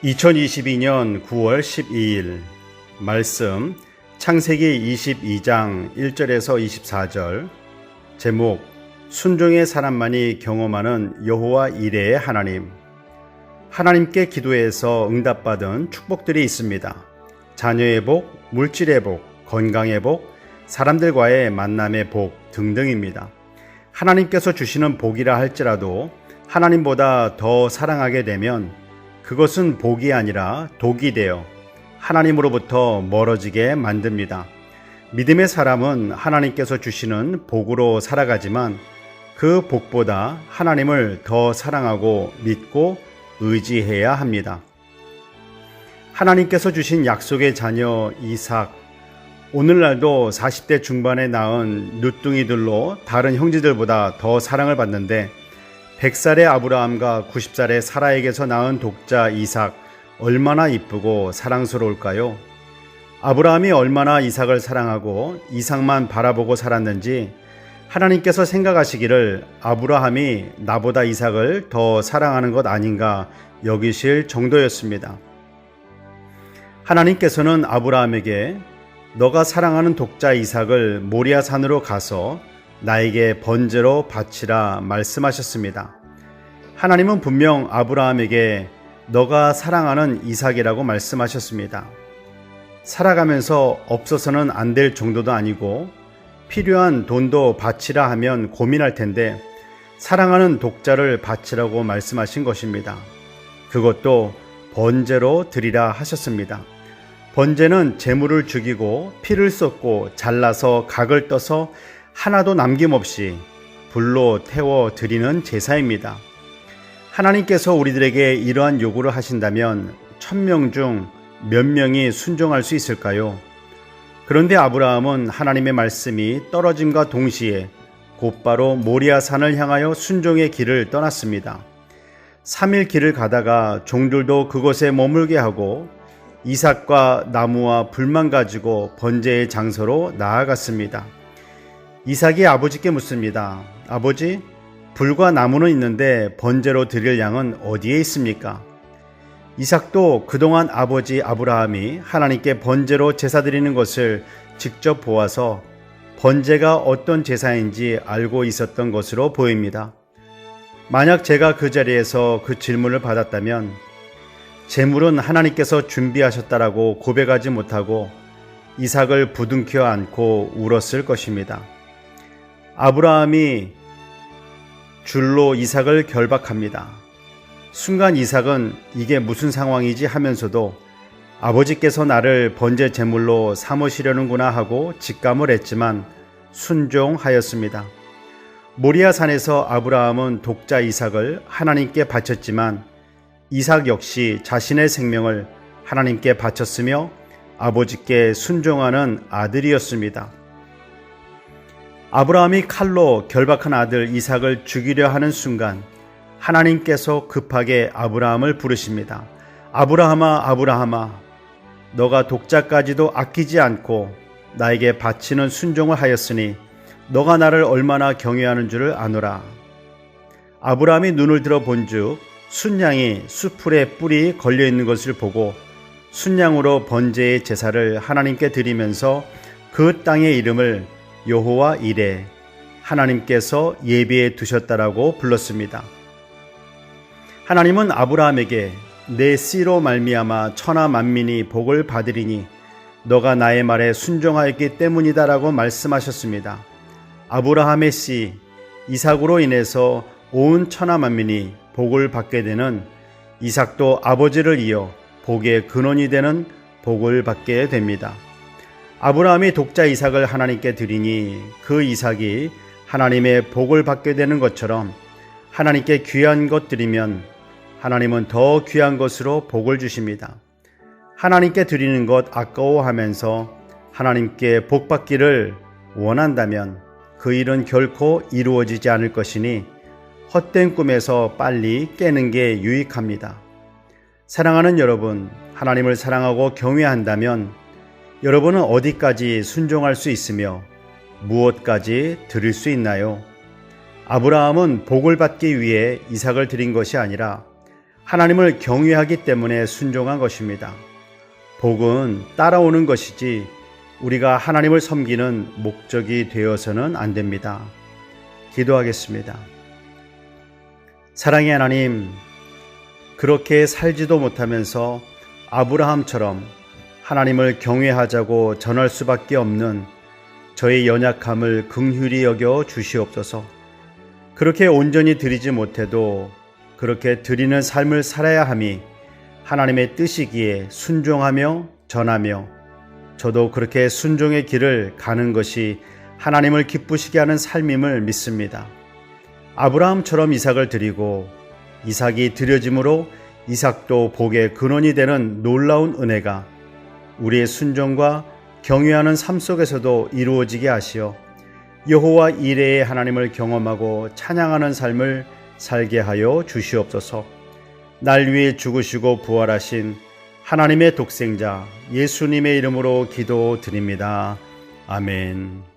2022년 9월 12일 말씀 창세기 22장 1절에서 24절 제목 순종의 사람만이 경험하는 여호와 이레의 하나님. 하나님께 기도해서 응답받은 축복들이 있습니다. 자녀의 복, 물질의 복, 건강의 복, 사람들과의 만남의 복 등등입니다. 하나님께서 주시는 복이라 할지라도 하나님보다 더 사랑하게 되면 그것은 복이 아니라 독이 되어 하나님으로부터 멀어지게 만듭니다. 믿음의 사람은 하나님께서 주시는 복으로 살아가지만 그 복보다 하나님을 더 사랑하고 믿고 의지해야 합니다. 하나님께서 주신 약속의 자녀 이삭, 오늘날도 40대 중반에 낳은 늦둥이들로 다른 형제들보다 더 사랑을 받는데 100살의 아브라함과 90살의 사라에게서 낳은 독자 이삭, 얼마나 이쁘고 사랑스러울까요? 아브라함이 얼마나 이삭을 사랑하고 이삭만 바라보고 살았는지 하나님께서 생각하시기를 아브라함이 나보다 이삭을 더 사랑하는 것 아닌가 여기실 정도였습니다. 하나님께서는 아브라함에게 너가 사랑하는 독자 이삭을 모리아 산으로 가서 나에게 번제로 바치라 말씀하셨습니다. 하나님은 분명 아브라함에게 너가 사랑하는 이삭이라고 말씀하셨습니다. 살아가면서 없어서는 안 될 정도도 아니고 필요한 돈도 바치라 하면 고민할 텐데 사랑하는 독자를 바치라고 말씀하신 것입니다. 그것도 번제로 드리라 하셨습니다. 번제는 제물을 죽이고 피를 쏟고 잘라서 각을 떠서 하나도 남김없이 불로 태워 드리는 제사입니다. 하나님께서 우리들에게 이러한 요구를 하신다면 1000명 중 몇 명이 순종할 수 있을까요? 그런데 아브라함은 하나님의 말씀이 떨어짐과 동시에 곧바로 모리아 산을 향하여 순종의 길을 떠났습니다. 3일 길을 가다가 종들도 그곳에 머물게 하고 이삭과 나무와 불만 가지고 번제의 장소로 나아갔습니다. 이삭이 아버지께 묻습니다. 아버지, 불과 나무는 있는데 번제로 드릴 양은 어디에 있습니까? 이삭도 그동안 아버지 아브라함이 하나님께 번제로 제사 드리는 것을 직접 보아서 번제가 어떤 제사인지 알고 있었던 것으로 보입니다. 만약 제가 그 자리에서 그 질문을 받았다면 제물은 하나님께서 준비하셨다라고 고백하지 못하고 이삭을 부둥켜 안고 울었을 것입니다. 아브라함이 줄로 이삭을 결박합니다. 순간 이삭은 이게 무슨 상황이지 하면서도 아버지께서 나를 번제 제물로 삼으시려는구나 하고 직감을 했지만 순종하였습니다. 모리아 산에서 아브라함은 독자 이삭을 하나님께 바쳤지만 이삭 역시 자신의 생명을 하나님께 바쳤으며 아버지께 순종하는 아들이었습니다. 아브라함이 칼로 결박한 아들 이삭을 죽이려 하는 순간 하나님께서 급하게 아브라함을 부르십니다. 아브라함아, 아브라함아, 너가 독자까지도 아끼지 않고 나에게 바치는 순종을 하였으니 너가 나를 얼마나 경외하는 줄을 아노라. 아브라함이 눈을 들어 본즉 순양이 수풀에 뿔이 걸려있는 것을 보고 순양으로 번제의 제사를 하나님께 드리면서 그 땅의 이름을 여호와 이레, 하나님께서 예비해 두셨다라고 불렀습니다. 하나님은 아브라함에게 내 씨로 말미암아 천하 만민이 복을 받으리니 너가 나의 말에 순종하였기 때문이다라고 말씀하셨습니다. 아브라함의 씨 이삭으로 인해서 온 천하 만민이 복을 받게 되는 이삭도 아버지를 이어 복의 근원이 되는 복을 받게 됩니다. 아브라함이 독자 이삭을 하나님께 드리니 그 이삭이 하나님의 복을 받게 되는 것처럼 하나님께 귀한 것 드리면 하나님은 더 귀한 것으로 복을 주십니다. 하나님께 드리는 것 아까워하면서 하나님께 복 받기를 원한다면 그 일은 결코 이루어지지 않을 것이니 헛된 꿈에서 빨리 깨는 게 유익합니다. 사랑하는 여러분, 하나님을 사랑하고 경외한다면 여러분은 어디까지 순종할 수 있으며 무엇까지 드릴 수 있나요? 아브라함은 복을 받기 위해 이삭을 드린 것이 아니라 하나님을 경외하기 때문에 순종한 것입니다. 복은 따라오는 것이지 우리가 하나님을 섬기는 목적이 되어서는 안 됩니다. 기도하겠습니다. 사랑의 하나님, 그렇게 살지도 못하면서 아브라함처럼 하나님을 경외하자고 전할 수밖에 없는 저의 연약함을 긍휼히 여겨 주시옵소서. 그렇게 온전히 드리지 못해도 그렇게 드리는 삶을 살아야 함이 하나님의 뜻이기에 순종하며 전하며 저도 그렇게 순종의 길을 가는 것이 하나님을 기쁘시게 하는 삶임을 믿습니다. 아브라함처럼 이삭을 드리고 이삭이 드려짐으로 이삭도 복의 근원이 되는 놀라운 은혜가 우리의 순종과 경외하는 삶 속에서도 이루어지게 하시어 여호와 이레의 하나님을 경험하고 찬양하는 삶을 살게 하여 주시옵소서. 날 위해 죽으시고 부활하신 하나님의 독생자 예수님의 이름으로 기도드립니다. 아멘.